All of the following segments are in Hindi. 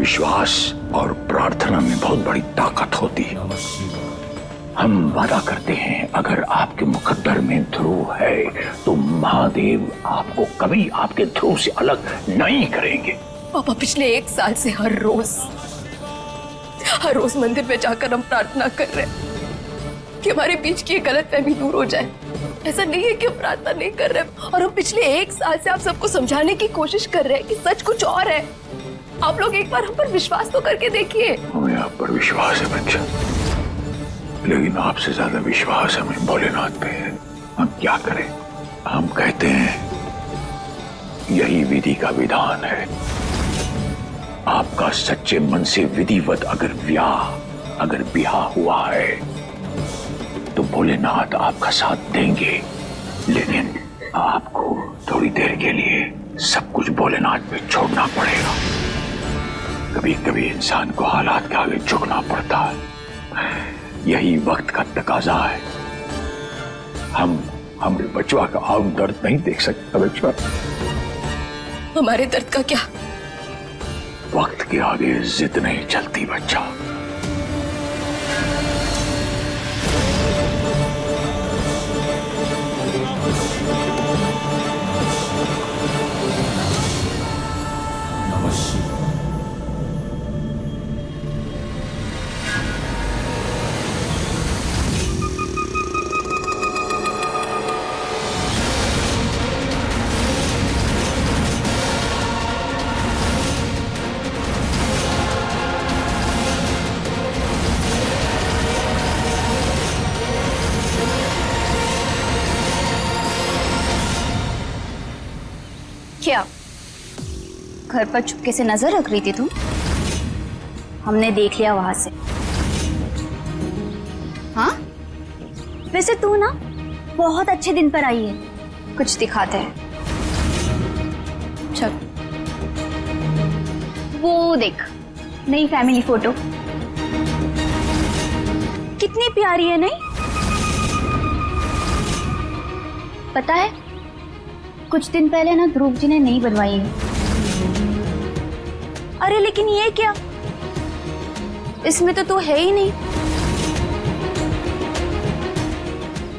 विश्वास और प्रार्थना में बहुत बड़ी ताकत होती है। हम वादा करते हैं अगर आपके मुकद्दर में ध्रुव है तो महादेव आपको कभी आपके ध्रुव से अलग नहीं करेंगे। पापा पिछले 1 साल से हर रोज मंदिर में जाकर हम प्रार्थना कर रहे हैं कि हमारे बीच की गलतफहमी दूर हो जाए। ऐसा नहीं है कि हम प्रार्थना नहीं कर रहे, और हम पिछले 1 साल से आप सबको समझाने की कोशिश कर रहे हैं कि सच कुछ और है। आप लोग एक बार हम पर विश्वास तो करके देखिए। हमें आप पर विश्वास है बच्चा, लेकिन आपसे ज्यादा विश्वास हमें भोलेनाथ पे है। हम क्या करें? हम कहते हैं यही विधि का विधान है। आपका सच्चे मन से विधिवत अगर ब्याह हुआ है तो भोलेनाथ आपका साथ देंगे, लेकिन आपको थोड़ी देर के लिए सब कुछ भोलेनाथ पे छोड़ना पड़ेगा। कभी कभी इंसान को हालात के आगे झुकना पड़ता है, यही वक्त का तकाजा है। हम बचवा का आम दर्द नहीं देख सकता बचवा। हमारे दर्द का क्या? वक्त के आगे जिद नहीं चलती बच्चा। क्या घर पर चुपके से नजर रख रही थी तुम? हमने देख लिया वहां से। हाँ, वैसे तू ना बहुत अच्छे दिन पर आई है, कुछ दिखाते हैं। चल वो देख, नई फैमिली फोटो कितनी प्यारी है। नहीं पता है, कुछ दिन पहले ना ध्रुव जी ने नई बनवाई है। अरे लेकिन ये क्या, इसमें तो तू है ही नहीं।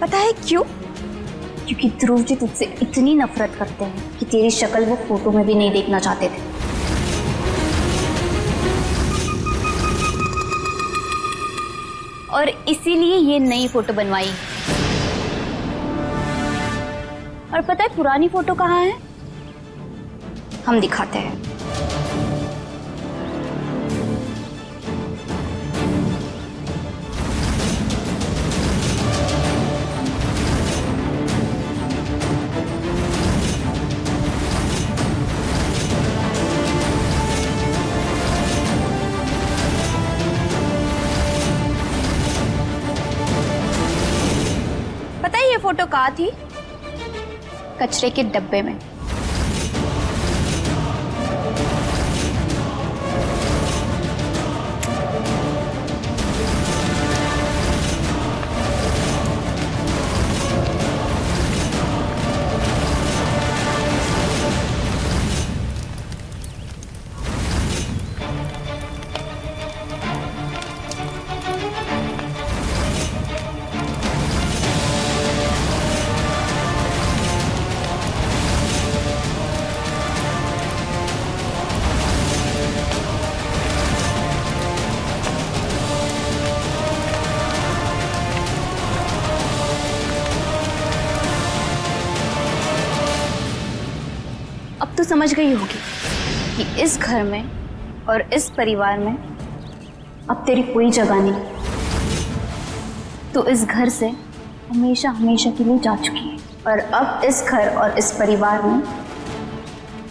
पता है क्यों? क्योंकि ध्रुव जी तुझसे इतनी नफरत करते हैं कि तेरी शक्ल वो फोटो में भी नहीं देखना चाहते थे। और इसीलिए ये नई फोटो बनवाई। और पता है पुरानी फोटो कहाँ है? हम दिखाते हैं। पता है ये फोटो कहाँ थी? कचरे के डब्बे में। अब तो समझ गई होगी कि इस घर में और इस परिवार में अब तेरी कोई जगह नहीं। तो इस घर से हमेशा हमेशा के लिए जा चुकी है, और अब इस घर और इस परिवार में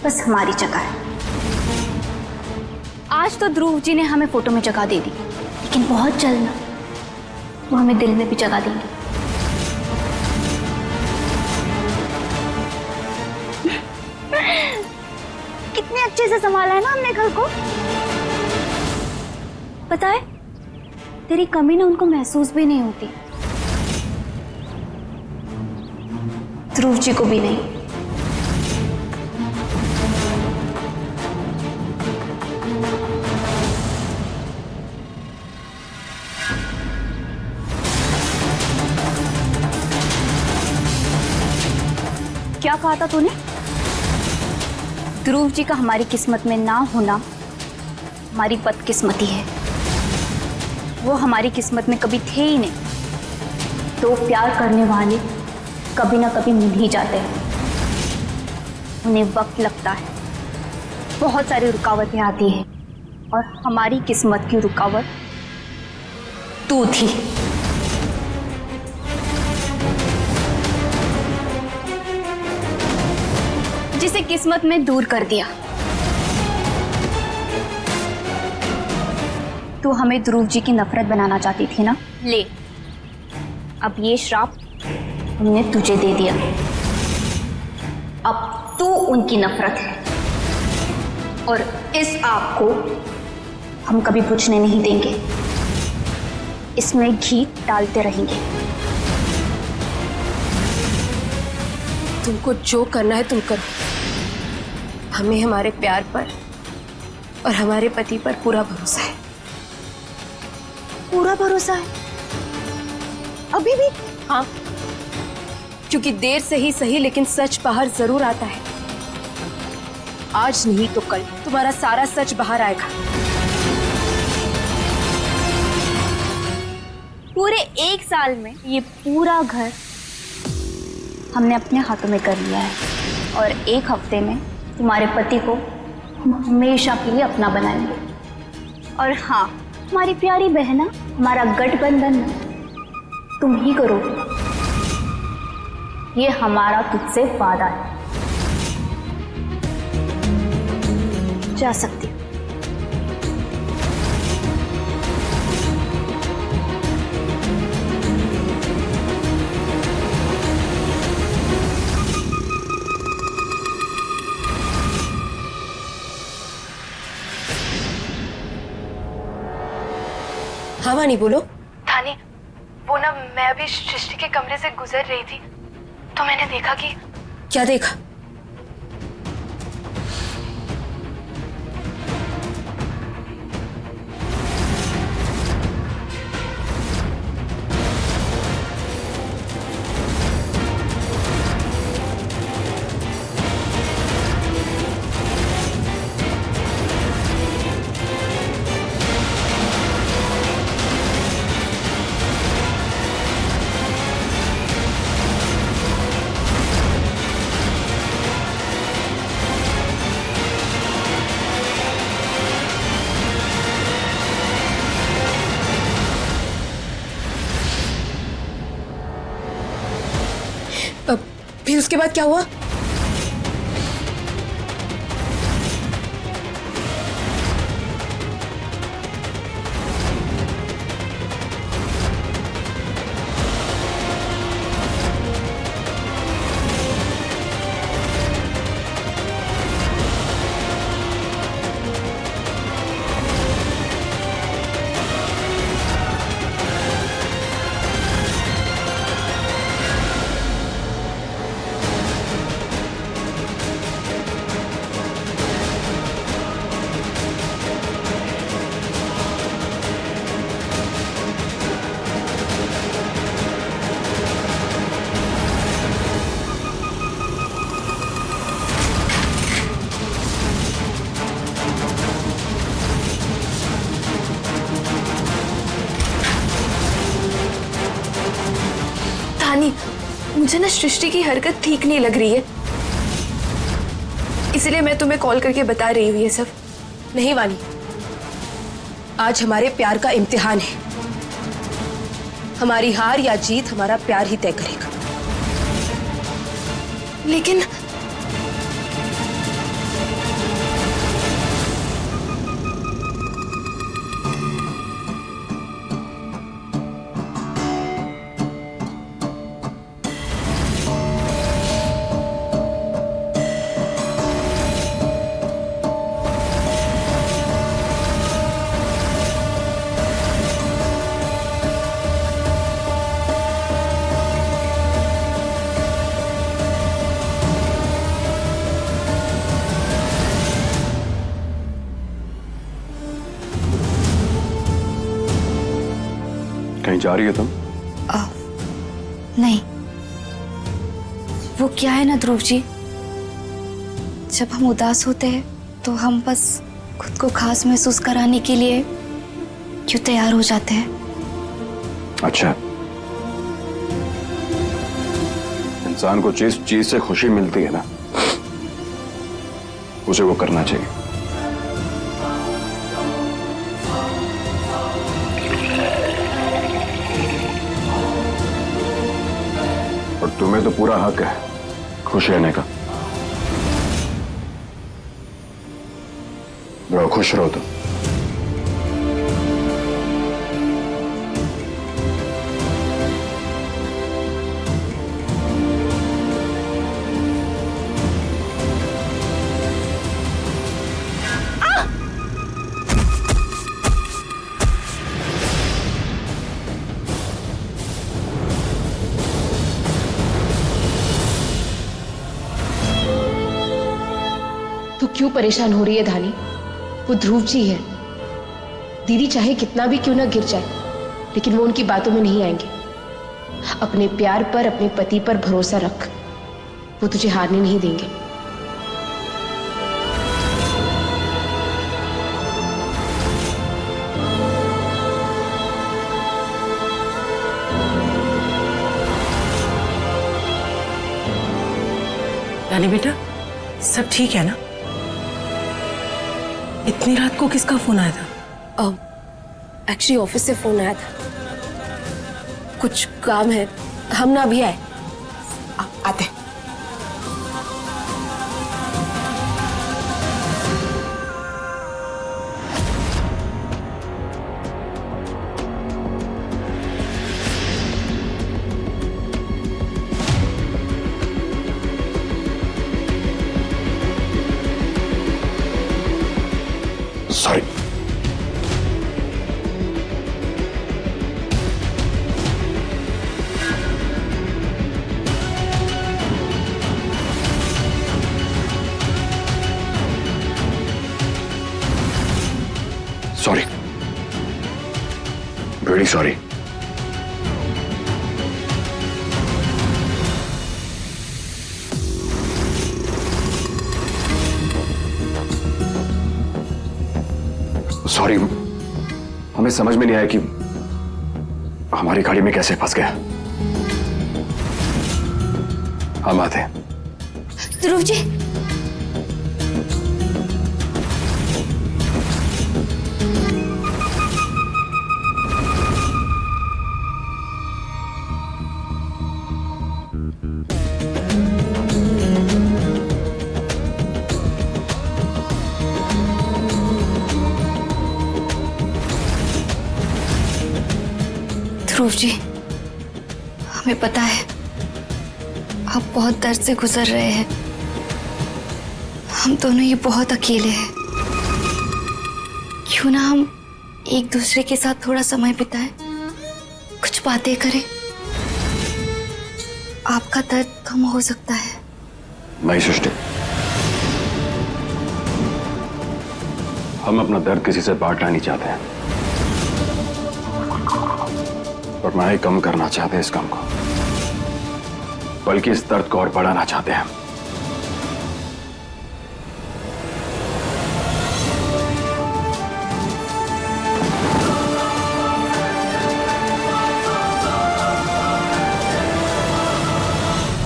बस हमारी जगह है। आज तो ध्रुव जी ने हमें फोटो में जगह दे दी, लेकिन बहुत जल्द ना वो हमें दिल में भी जगह देंगे। कितने अच्छे से संभाला है ना हमने घर को। पता है तेरी कमी ना उनको महसूस भी नहीं होती, ध्रुव जी को भी नहीं। क्या कहा था तूने? ध्रुव जी का हमारी किस्मत में ना होना हमारी बदकिस्मती है। वो हमारी किस्मत में कभी थे ही नहीं। तो प्यार करने वाले कभी ना कभी मिल ही जाते हैं। उन्हें वक्त लगता है, बहुत सारी रुकावटें आती हैं, और हमारी किस्मत की रुकावट तू थी। जिसे किस्मत में दूर कर दिया। तू हमें ध्रुव जी की नफरत बनाना चाहती थी ना? ले, अब ये श्राप हमने तुझे दे दिया। अब तू उनकी नफरत है, और इस आग को हम कभी बुझने नहीं देंगे। इसमें घी डालते रहेंगे। तुमको जो करना है तुम करो। हमें हमारे प्यार पर और हमारे पति पर पूरा भरोसा है। पूरा भरोसा है? अभी भी? हाँ, क्योंकि देर से ही सही लेकिन सच बाहर जरूर आता है। आज नहीं तो कल तुम्हारा सारा सच बाहर आएगा। पूरे 1 साल में ये पूरा घर हमने अपने हाथों में कर लिया है, और 1 हफ्ते में तुम्हारे पति को हम हमेशा के लिए अपना बनाएंगे। और हाँ, हमारी प्यारी बहना, हमारा गठबंधन तुम ही करोगे। ये हमारा तुझसे वादा है। जा सकती हो। हाँ वानी, बोलो। धानी, वो ना मैं अभी सृष्टि के कमरे से गुजर रही थी तो मैंने देखा कि क्या देखा? फिर उसके बाद क्या हुआ? मुझे ना सृष्टि की हरकत ठीक नहीं लग रही है, इसलिए मैं तुम्हें कॉल करके बता रही हूँ ये सब। नहीं वानी, आज हमारे प्यार का इम्तिहान है। हमारी हार या जीत हमारा प्यार ही तय करेगा। लेकिन कहीं जा रही है तुम? नहीं, वो क्या है ना ध्रुव जी, जब हम उदास होते हैं तो हम बस खुद को खास महसूस कराने के लिए क्यों तैयार हो जाते हैं। अच्छा, इंसान को जिस चीज से खुशी मिलती है ना, उसे वो करना चाहिए। और तुम्हें तो पूरा हक है खुश रहने का। रहो, खुश रहो तुम। तू क्यों परेशान हो रही है धानी? वो ध्रुव जी है। दीदी चाहे कितना भी क्यों ना गिर जाए, लेकिन वो उनकी बातों में नहीं आएंगे। अपने प्यार पर, अपने पति पर भरोसा रख, वो तुझे हारने नहीं देंगे। रानी बेटा, सब ठीक है ना? इतनी रात को किसका फोन आया था? एक्चुअली ऑफिस से फोन आया था, कुछ काम है, हम ना अभी आए। आते। Sorry. Sorry, very sorry. Sorry, हमें समझ में नहीं आया कि हमारी गाड़ी में कैसे फंस गया। हम आते हैं। ध्रुव जी, ध्रुव जी, हमें पता है आप बहुत दर्द से गुजर रहे हैं। हम दोनों ये बहुत अकेले हैं। क्यों ना हम एक दूसरे के साथ थोड़ा समय बिताएं, कुछ बातें करें। आपका दर्द कम हो सकता है। नहीं सृष्टि, हम अपना दर्द किसी से बांटना नहीं चाहते हैं, और ना ही कम करना चाहते इस गम को, बल्कि इस दर्द को और बढ़ाना चाहते हैं।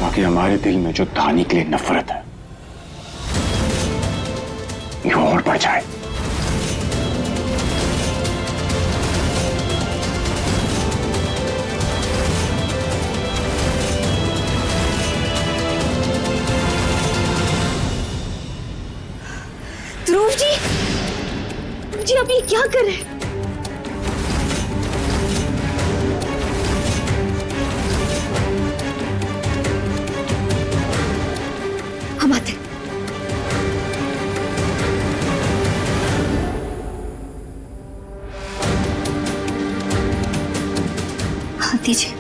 ताकि हमारे दिल में जो धानी के लिए नफरत है ये और बढ़ जाए। ध्रुव जी आप ये क्या कर रहे हैं? हम आते। हाँ दीजिए।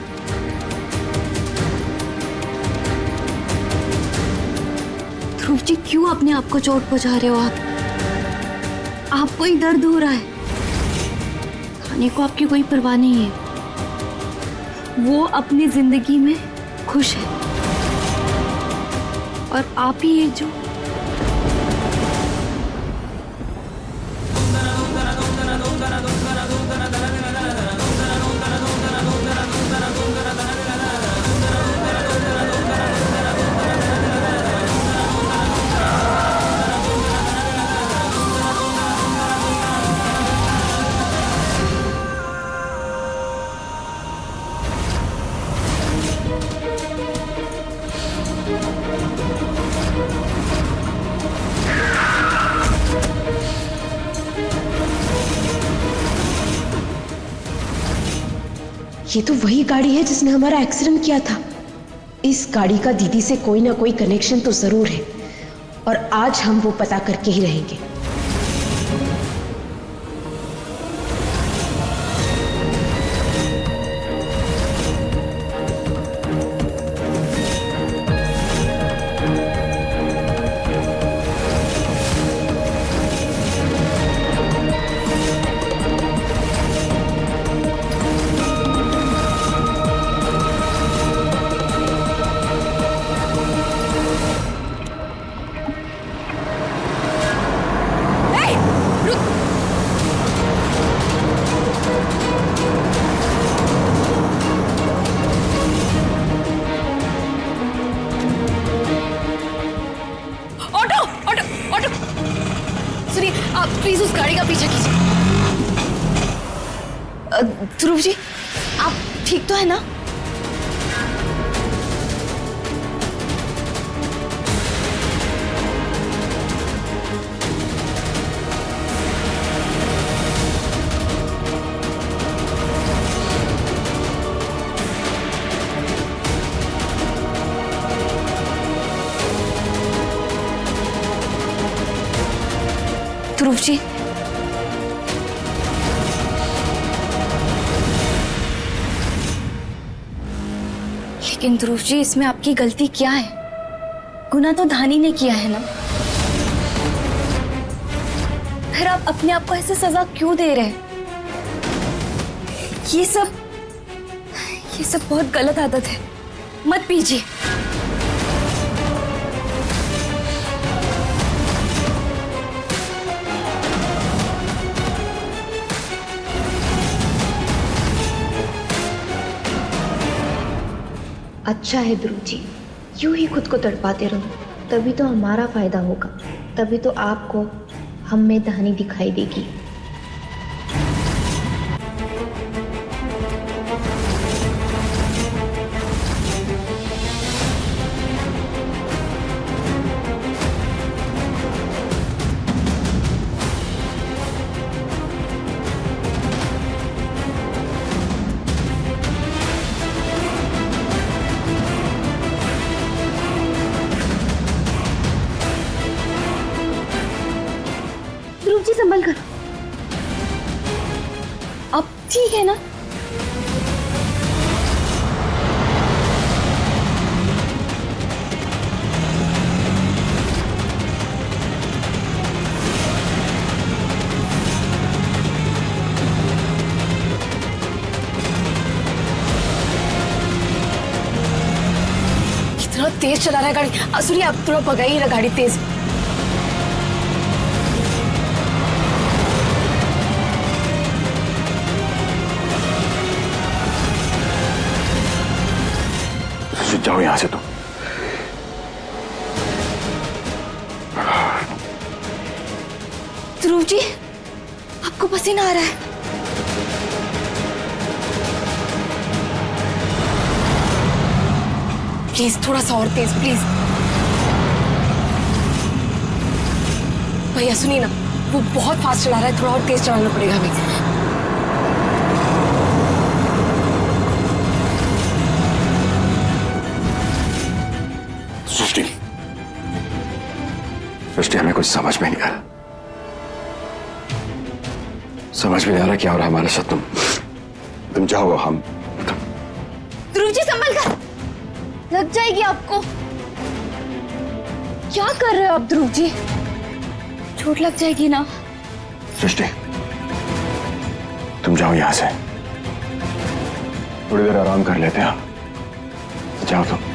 ध्रुव जी, क्यों अपने आप को चोट पहुंचा रहे हो? आपको ही दर्द हो रहा है। खाने को आपकी कोई परवाह नहीं है। वो अपनी जिंदगी में खुश है और आप ही है जो ये तो वही गाड़ी है जिसने हमारा एक्सीडेंट किया था। इस गाड़ी का दीदी से कोई ना कोई कनेक्शन तो जरूर है और आज हम वो पता करके ही रहेंगे। ऑटो ऑटो ऑटो, सुनिए आप प्लीज उस गाड़ी का पीछा कीजिए। ध्रुव जी आप ठीक तो है ना? ध्रुव जी लेकिन ध्रुव जी इसमें आपकी गलती क्या है? गुनाह तो धानी ने किया है ना, फिर आप अपने आप को ऐसे सजा क्यों दे रहे हैं? ये सब बहुत गलत आदत है, मत पीजिए। अच्छा है ध्रुव जी, यूं ही खुद को तड़पाते रहो, तभी तो हमारा फायदा होगा, तभी तो आपको हम में धानी दिखाई देगी। ध्रुव जी संभल कर, अब ठीक है ना? कितना तेज चला रहा है गाड़ी। सुनिए आप थोड़ा भगाइए ना गाड़ी तेज। जाओ यहां से तुम। ध्रुव जी आपको पसीना आ रहा है। प्लीज थोड़ा सा और तेज प्लीज। भैया सुनिए ना, वो बहुत फास्ट चला रहा है, थोड़ा और तेज चलाना पड़ेगा हमें। सृष्टि हमें कुछ समझ में नहीं आ रहा, समझ में नहीं आ रहा क्या हो रहा है हमारे साथ। तुम जाओ। हम ध्रुव जी संभल कर, लग जाएगी आपको। क्या कर रहे हो आप ध्रुव जी? चोट लग जाएगी ना। सृष्टि तुम जाओ यहां से, थोड़ी देर आराम कर लेते हैं। जाओ तुम।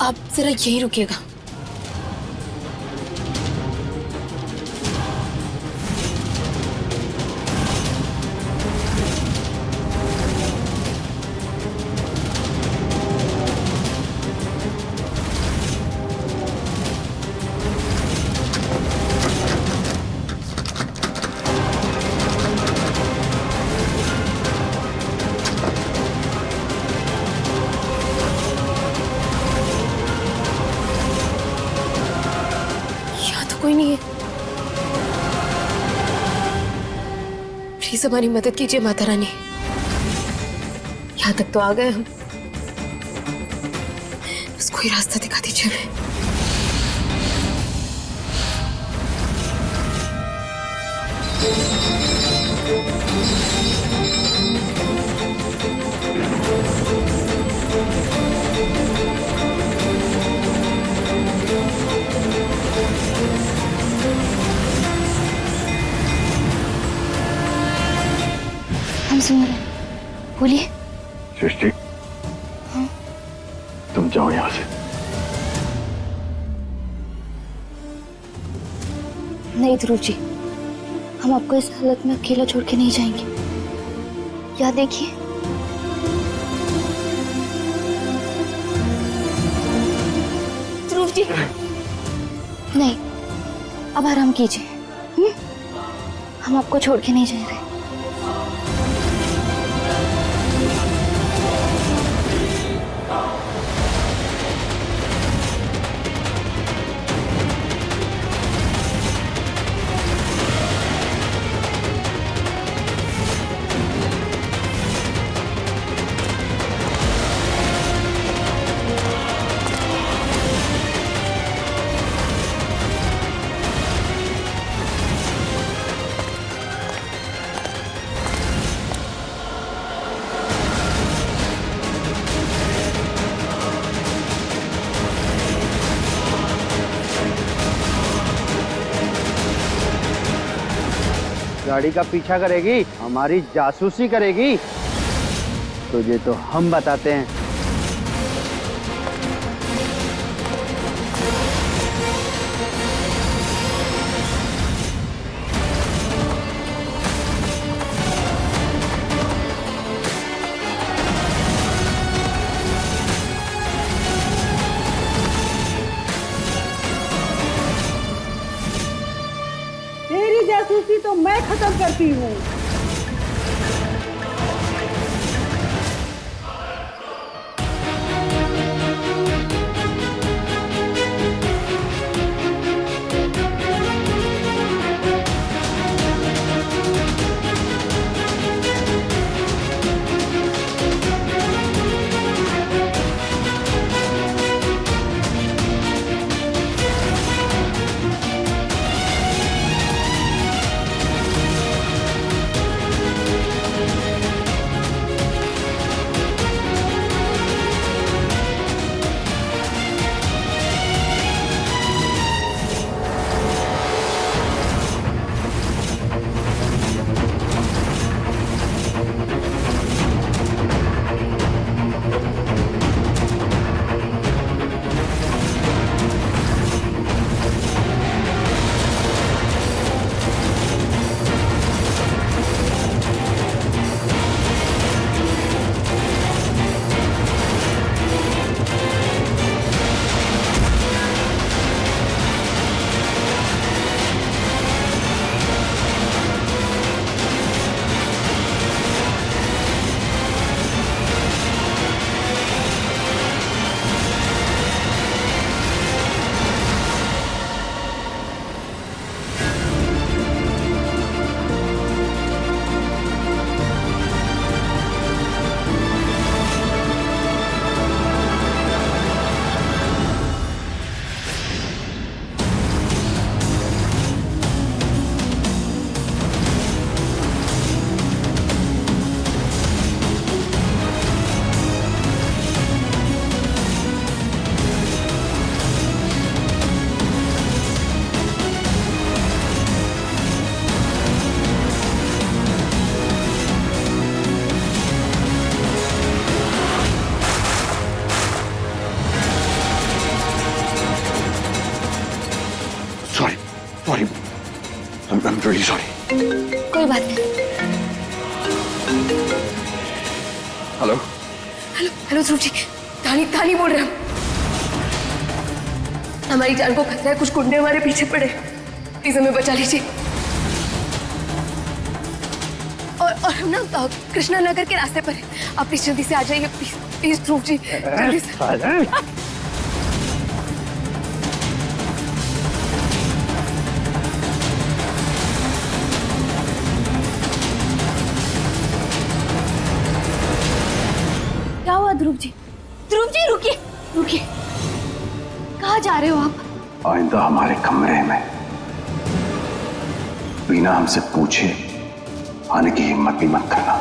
आप जरा यहीं रुकिएगा। प्लीज हमारी मदद कीजिए माता रानी। यहाँ तक तो आ गए हम, बस कोई रास्ता दिखा दीजिए हमें। हम सुन रहे हैं, बोलिए। सृष्टि, तुम जाओ यहां से। नहीं ध्रुव जी, हम आपको इस हालत में अकेला छोड़ के नहीं जाएंगे। या देखिए, ध्रुव जी, नहीं, अब आराम कीजिए। हम आपको छोड़ के नहीं जा रहे। गाड़ी का पीछा करेगी, हमारी जासूसी करेगी, तुझे तो हम बताते हैं। तेरी जासूसी तो मैं खत्म करती हूँ। Sorry, I am really sorry. कोई बात नहीं। Hello hello hello Dhruv ji, तानी बोल रहे हैं। हमारी जान को खतरा है, कुछ गुंडे हमारे पीछे पड़े, प्लीज हमें बचा लीजिए। और हम ना कृष्णा नगर के रास्ते पर है, आप प्लीज जल्दी से आ जाइए, प्लीज प्लीज ध्रुव जी, जल्दी से। ध्रुव जी रुकिए रुकिए, कहाँ जा रहे हो आप? आइंदा हमारे कमरे में बिना हमसे पूछे आने की हिम्मत भी मत करना।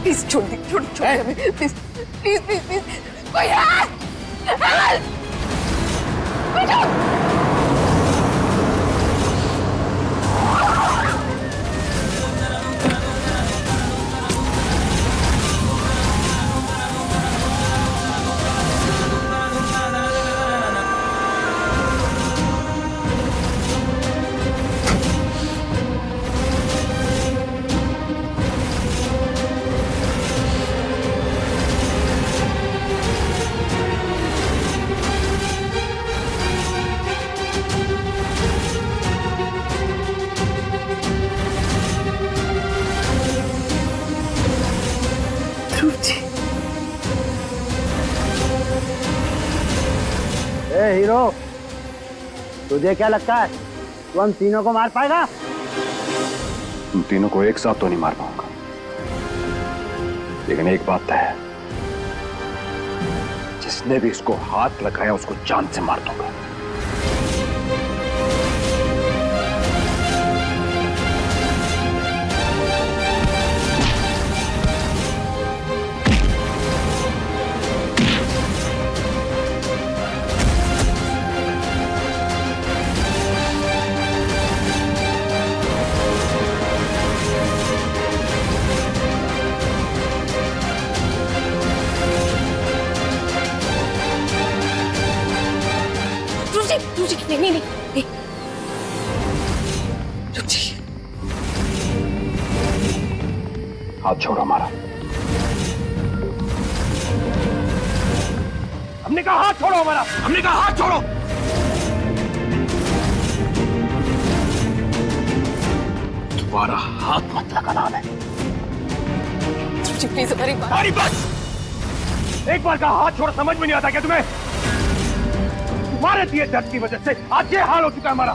प्लीज छोड़ हमें, प्लीज प्लीज प्लीज प्लीज कोई हेल्प! ए हीरो, तुझे क्या लगता है तू हम तीनों को मार पाएगा? तुम तीनों को एक साथ तो नहीं मार पाऊंगा, लेकिन एक बात तय है, जिसने भी इसको हाथ लगाया उसको जान से मार दूंगा। नहीं। रुक जी। हाथ छोड़ो हमारा। हमने कहा हाथ छोड़ो हमारा, हमने कहा हाथ छोड़ो। दोबारा हाथ मत लगाना हमें। प्लीज हमारी बात। बस एक बार का हाथ छोड़, समझ में नहीं आता क्या तुम्हें? तुम्हारे दिए दर्द की वजह से आज ये हाल हो चुका है हमारा।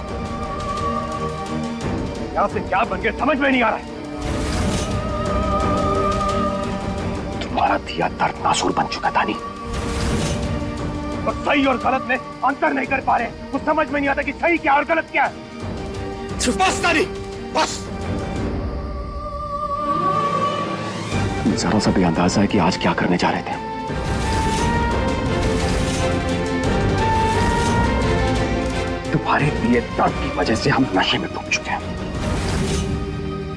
यहां से क्या बन गया समझ में नहीं आ रहा है। तुम्हारा दिया दर्द नासूर बन चुका था, नहीं? और सही और गलत में अंतर नहीं कर पा रहे, कुछ समझ में नहीं आता कि सही क्या और गलत क्या है। बस तानी, बस। जरा सा भी अंदाजा है कि आज क्या करने जा रहे थे। तुम्हारे दिए दर्द की वजह से हम नशे में डूब चुके हैं,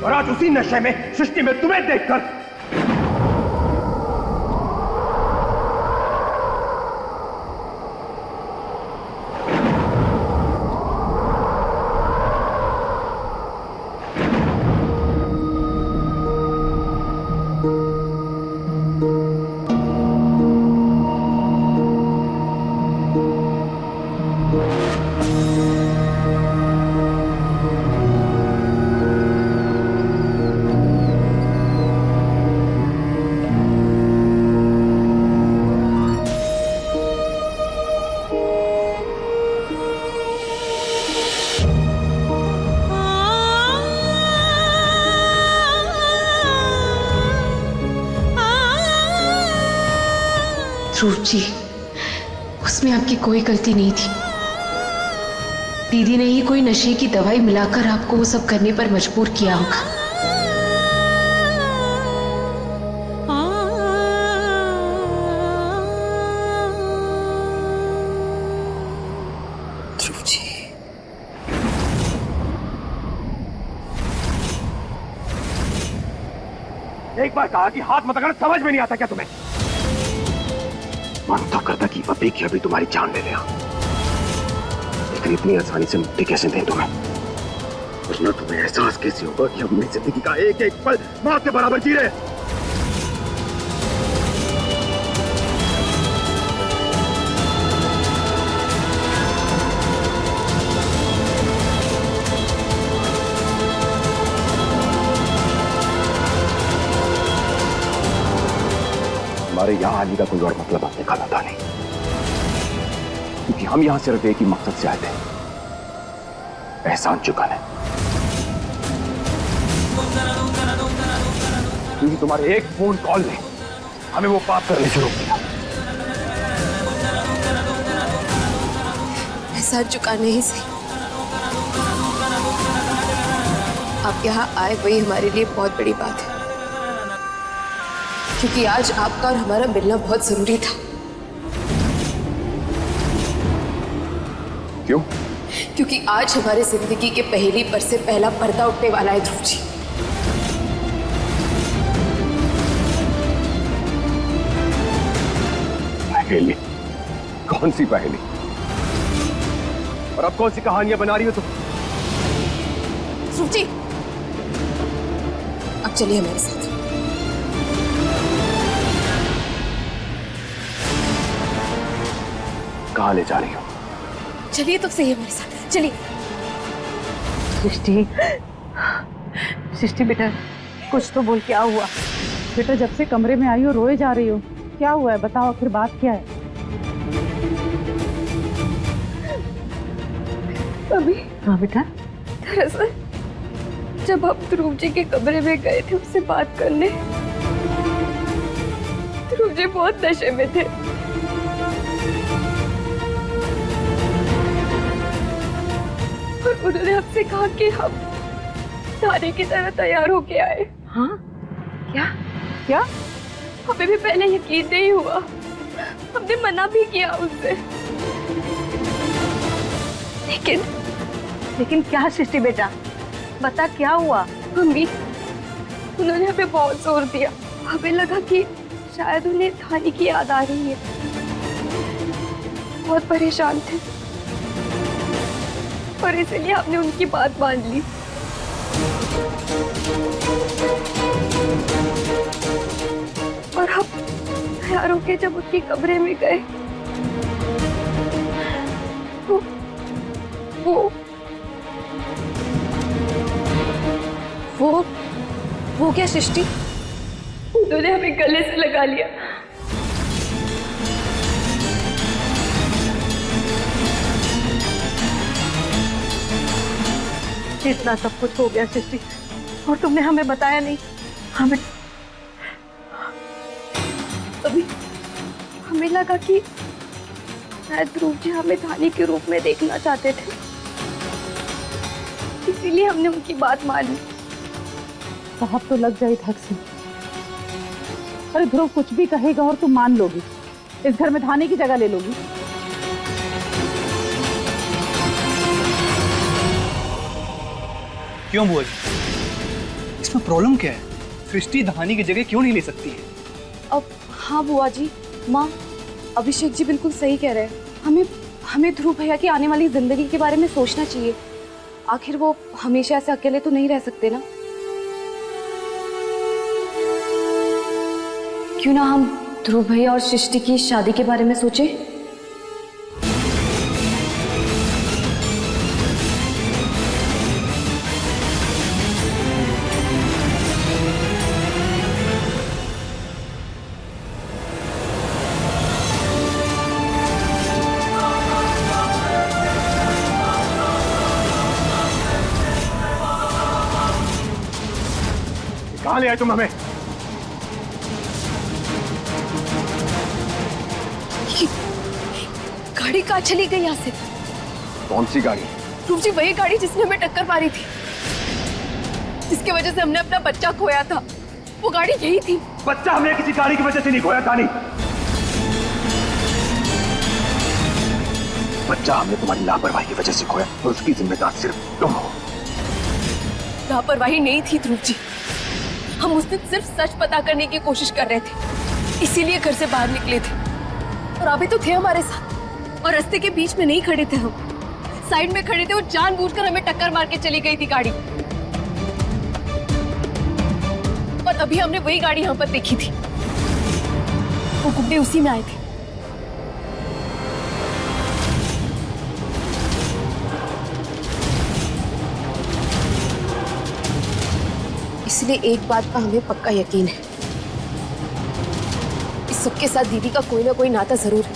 और आज उसी नशे में सृष्टि में तुम्हें देखकर ध्रुव जी, उसमें आपकी कोई गलती नहीं थी। दीदी ने ही कोई नशे की दवाई मिलाकर आपको वो सब करने पर मजबूर किया होगा। ध्रुव जी, एक बार कहा कि हाथ मत लगाना, समझ में नहीं आता क्या तुम्हें? मन तो करता कि अभी की अभी तुम्हारी जान ले लिया, लेकिन इतनी आसानी से मुक्ति कैसे दें तुम्हें? वरना तुम्हें एहसास कैसे होगा कि हम अपनी जिंदगी का एक एक पल मौत के बराबर जी रहे। तुम्हारे यहाँ आने का कोई और मतलब अब निकाला था नहीं, क्योंकि हम यहां सिर्फ एक ही मकसद से आए थे, एहसान चुकाने। क्योंकि तुम्हारे एक फोन कॉल ने हमें वो पाप करने शुरू किया। एहसान चुकाने ही सही। आप यहाँ आए वही हमारे लिए बहुत बड़ी बात है, क्योंकि आज आपका और हमारा मिलना बहुत जरूरी था। क्यों? क्योंकि आज हमारी जिंदगी के पहेली पर से पहला पर्दा उठने वाला है ध्रुव जी। पहेली? कौन सी पहेली? और अब कौन सी कहानियां बना रही हो तुम? ध्रुव जी, अब चलिए हमारे साथ। कहाँ ले जा रही हो? चलिए तो सही हमारे साथ, चलिए। सृष्टि, सृष्टि बेटा, कुछ तो बोल, क्या हुआ? बेटा जब से कमरे में आई हो रोए जा रही हो, क्या हुआ है? बताओ फिर, बात क्या है? अभी हाँ बेटा। दरअसल जब आप ध्रुव जी के कमरे में गए थे उससे बात करने, ध्रुव जी बहुत नशे में थे। और उन्होंने हमसे कहा कि हम थाने की तरह तैयार होके आए। हाँ? क्या क्या? हमें भी पहले यकीन नहीं हुआ, हमने मना भी किया उनसे, लेकिन क्या सृष्टि बेटा, बता क्या हुआ? मम्मी, उन्होंने हमें बहुत जोर दिया। हमें लगा कि शायद उन्हें थाने की याद आ रही है, बहुत परेशान थे और इसलिए हमने उनकी बात मान ली। और हम तैयार होके जब उनके कमरे में गए तो वो क्या सृष्टि? उन्होंने हमें गले से लगा लिया। इतना सब कुछ हो गया सृष्टि, और तुमने हमें बताया नहीं। हमें अभी हमें लगा कि शायद ध्रुव जी हमें थाने के रूप में देखना चाहते थे, इसीलिए हमने उनकी बात मानी। साहब तो लग जाए धक से। अरे ध्रुव कुछ भी कहेगा और तुम मान लोगी, इस घर में थाने की जगह ले लोगी। क्यों बुआ जी, इसमें प्रॉब्लम क्या है? सृष्टि धानी की जगह क्यों नहीं ले सकती है? अब हाँ बुआ जी, माँ, अभिषेक जी बिल्कुल सही कह रहे हैं। हमें ध्रुव भैया की आने वाली जिंदगी के बारे में सोचना चाहिए। आखिर वो हमेशा ऐसे अकेले तो नहीं रह सकते ना। क्यों ना हम ध्रुव भैया और सृष्टि की शादी के बारे में सोचें? कहाँ ले आए तुम हमें? गाड़ी कहाँ चली गई यहाँ से? कौन सी गाड़ी? ध्रुव जी, वही गाड़ी जिसने हमें टक्कर मारी थी, जिसकी वजह से हमने अपना बच्चा खोया था, वो गाड़ी यही थी। बच्चा हमने किसी गाड़ी की वजह से नहीं खोया, तानी। बच्चा हमने तुम्हारी लापरवाही की वजह से खोया, और उसकी जिम्मेदार सिर्फ तुम हो। लापरवाही नहीं थी ध्रुव जी, हम उस दिन सिर्फ सच पता करने की कोशिश कर रहे थे, इसीलिए घर से बाहर निकले थे। और अभी तो थे हमारे साथ, और रास्ते के बीच में नहीं खड़े थे, हम साइड में खड़े थे और जानबूझकर हमें टक्कर मार के चली गई थी गाड़ी। और अभी हमने वही गाड़ी यहाँ पर देखी थी, वो गुड्डे उसी में आए थे। इसलिए एक बात का हमें पक्का यकीन है, सबके साथ दीदी का कोई ना कोई नाता जरूर है।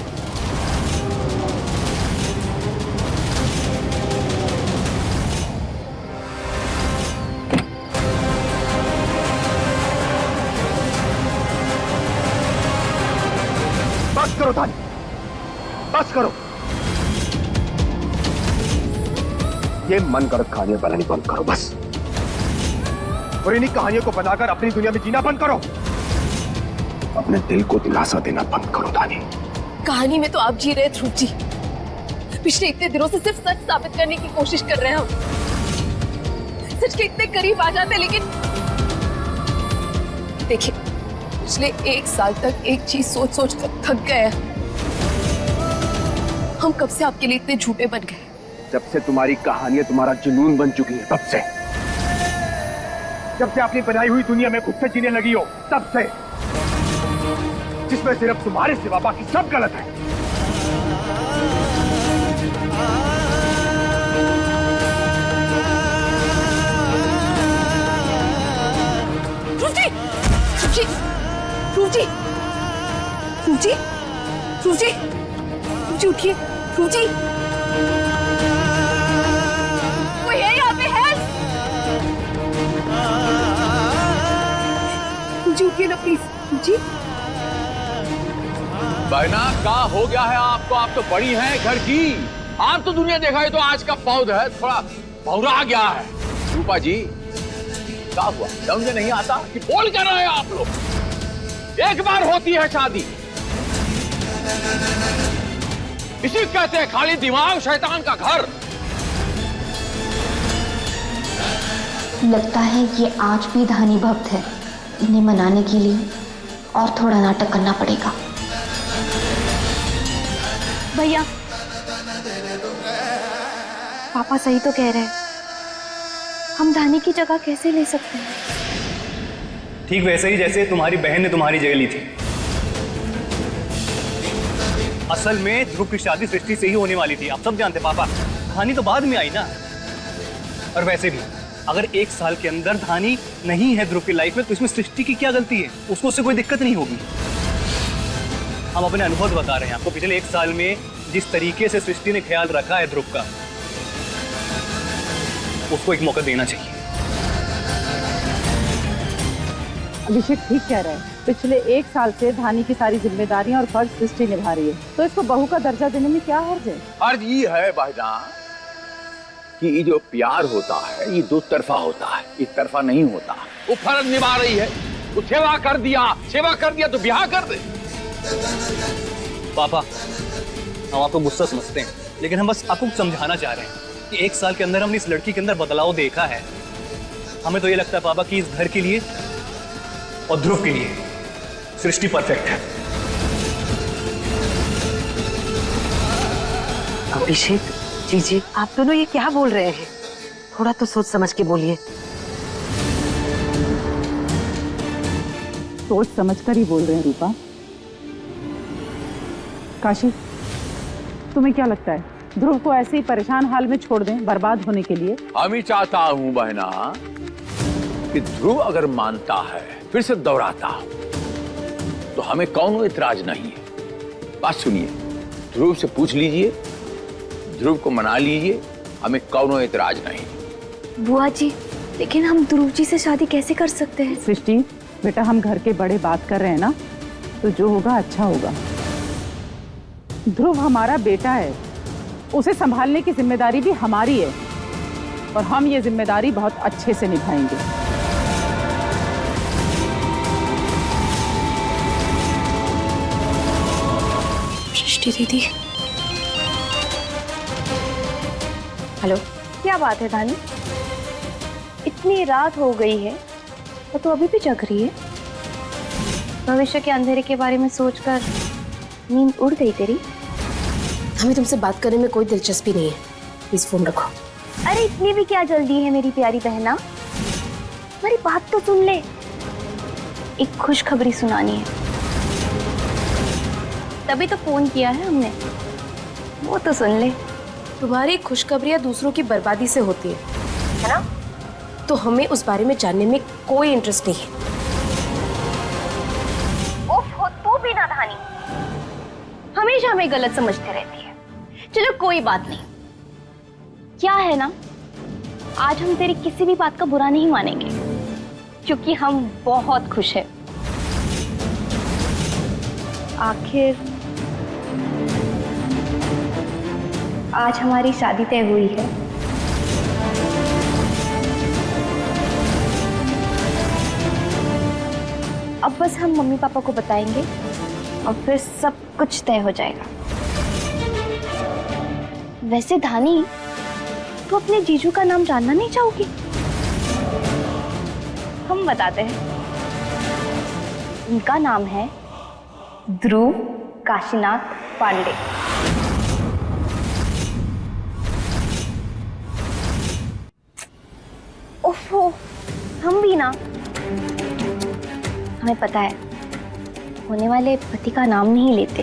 बस करो तानी, बस करो। ये मन गढ़ंत कहानियां बनानी बंद करो बस, और इन्हीं कहानियों को बनाकर अपनी दुनिया में जीना बंद करो। अपने दिल को दिलासा देना बंद करो तानी। कहानी में तो आप जी रहे ध्रुव जी। पिछले इतने दिनों से सिर्फ सच साबित करने की कोशिश कर रहे हैं हम। सच के इतने करीब आ जाते, लेकिन देखिए पिछले 1 साल तक एक चीज सोच सोच कर थक गए हैं। हम कब से आपके लिए इतने झूठे बन गए? जब से तुम्हारी कहानियां तुम्हारा जुनून बन चुकी है, तब से। जब से अपनी बनाई हुई दुनिया में खुद से जीने लगी हो, तब से, जिसमें सिर्फ तुम्हारे सिवा बाकी सब गलत है। ध्रुव जी, ध्रुव जी, ध्रुव जी, ध्रुव जी, ध्रुव जी उठिए, ध्रुव जी, कोई है यहाँ पे? है ध्रुव जी, उठिए ना प्लीज। ध्रुव जी, बहना क्या हो गया है आपको? आप तो बड़ी हैं घर की, आप तो दुनिया देखा है, तो आज का पौध है, थोड़ा भौरा गया है। रूपा जी क्या हुआ, समझ नहीं आता कि बोल क्या रहे हैं आप लोग? एक बार होती है शादी, इसी कहते हैं खाली दिमाग शैतान का घर। लगता है ये आज भी धानी भक्त है। इन्हें मनाने के लिए और थोड़ा नाटक करना पड़ेगा। भैया, पापा सही तो कह रहे हैं। हम धानी की जगह कैसे ले सकते हैं? ठीक वैसे ही जैसे तुम्हारी बहन ने तुम्हारी जगह ली थी। असल में ध्रुव की शादी सृष्टि से ही होने वाली थी, आप सब जानते पापा। धानी तो बाद में आई ना। और वैसे भी अगर 1 साल के अंदर धानी नहीं है ध्रुव की लाइफ में, तो इसमें सृष्टि की क्या गलती है? उसको उससे कोई दिक्कत नहीं होगी। हम अपने अनुभव बता रहे हैं आपको। पिछले 1 साल में जिस तरीके से सृष्टि ने ख्याल रखा है ध्रुव का, उसको एक मौका देना चाहिए। अभिषेक ठीक कह रहे हैं। पिछले 1 साल से धानी की सारी जिम्मेदारियां और फर्ज सृष्टि निभा रही है, तो इसको बहू का दर्जा देने में क्या हर्ज है? हर्ज ये है भाईजान कि ये जो प्यार होता है ये 2 तरफा होता है, एक तरफा नहीं होता। वो फर्ज निभा रही है, वो सेवा कर दिया तो ब्याह कर दे। पापा हम आपको गुस्सा समझते हैं, लेकिन हम बस आपको समझाना चाह रहे हैं कि 1 साल के अंदर हमने इस लड़की के अंदर बदलाव देखा है। हमें तो ये लगता है पापा कि इस घर के लिए और ध्रुव के लिए सृष्टि परफेक्ट है। अभिषेक जी, आप दोनों ये क्या बोल रहे हैं? थोड़ा तो सोच समझ के बोलिए। सोच समझकर ही बोल रहे हैं रूपा। काशी, तुम्हें क्या लगता है ध्रुव को ऐसे ही परेशान हाल में छोड़ दें बर्बाद होने के लिए? हम ही चाहता हूं बहना कि ध्रुव अगर मानता है, फिर से दोहराता, तो हमें कौन इतराज नहीं है। बात सुनिए, ध्रुव से पूछ लीजिए, ध्रुव को मना लीजिए, हमें कौन इतराज नहीं। बुआ जी, लेकिन हम ध्रुव जी से शादी कैसे कर सकते हैं? सृष्टि बेटा, हम घर के बड़े बात कर रहे हैं ना, तो जो होगा अच्छा होगा। ध्रुव हमारा बेटा है, उसे संभालने की जिम्मेदारी भी हमारी है, और हम ये जिम्मेदारी बहुत अच्छे से निभाएंगे। सृष्टि दीदी, हेलो, क्या बात है धानी? इतनी रात हो गई है और तू अभी भी जग रही है? भविष्य के अंधेरे के बारे में सोचकर नींद उड़ गई तेरी? हमें तुमसे बात करने में कोई दिलचस्पी नहीं है, प्लीज फोन रखो। अरे इतनी भी क्या जल्दी है मेरी प्यारी बहना? हमारी बात तो सुन ले। एक खुशखबरी सुनानी है, तभी तो फोन किया है हमने, वो तो सुन ले। तुम्हारी खुशखबरियां दूसरों की बर्बादी से होती है ना? तो हमें उस बारे में जानने में कोई इंटरेस्ट नहीं है। ओफ, तू भी ना हमें गलत समझते रहती है। चलो कोई बात नहीं, क्या है ना, आज हम तेरी किसी भी बात का बुरा नहीं मानेंगे, क्योंकि हम बहुत खुश हैं। आखिर आज हमारी शादी तय हुई है। अब बस हम मम्मी पापा को बताएंगे और फिर सब कुछ तय हो जाएगा। वैसे धानी, तू अपने जीजू का नाम जानना नहीं चाहोगी? हम बताते हैं। उनका नाम है ध्रुव काशीनाथ पांडे। ओहो, हम भी ना, हमें पता है होने वाले पति का नाम नहीं लेते।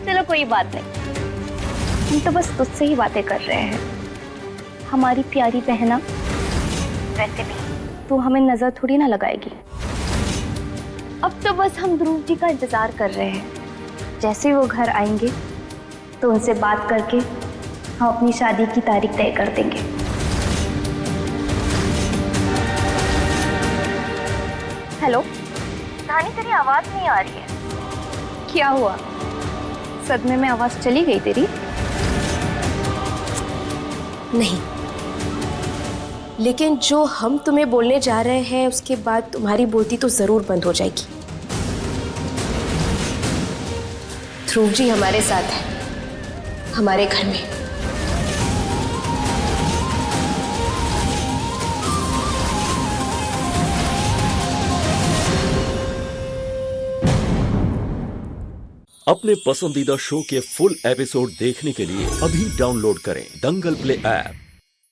चलो कोई बात नहीं, हम तो बस तुझसे ही बातें कर रहे हैं, हमारी प्यारी बहना। वैसे भी तू हमें नजर थोड़ी ना लगाएगी। अब तो बस हम ध्रुव जी का इंतजार कर रहे हैं। जैसे वो घर आएंगे तो उनसे बात करके हम अपनी शादी की तारीख तय कर देंगे। हेलो धानी, तेरी आवाज नहीं आ रही है। क्या हुआ, सदमे में आवाज चली गई तेरी? नहीं, लेकिन जो हम तुम्हें बोलने जा रहे हैं उसके बाद तुम्हारी बोलती तो जरूर बंद हो जाएगी। ध्रुव जी हमारे साथ है, हमारे घर में। अपने पसंदीदा शो के फुल एपिसोड देखने के लिए अभी डाउनलोड करें दंगल प्ले ऐप।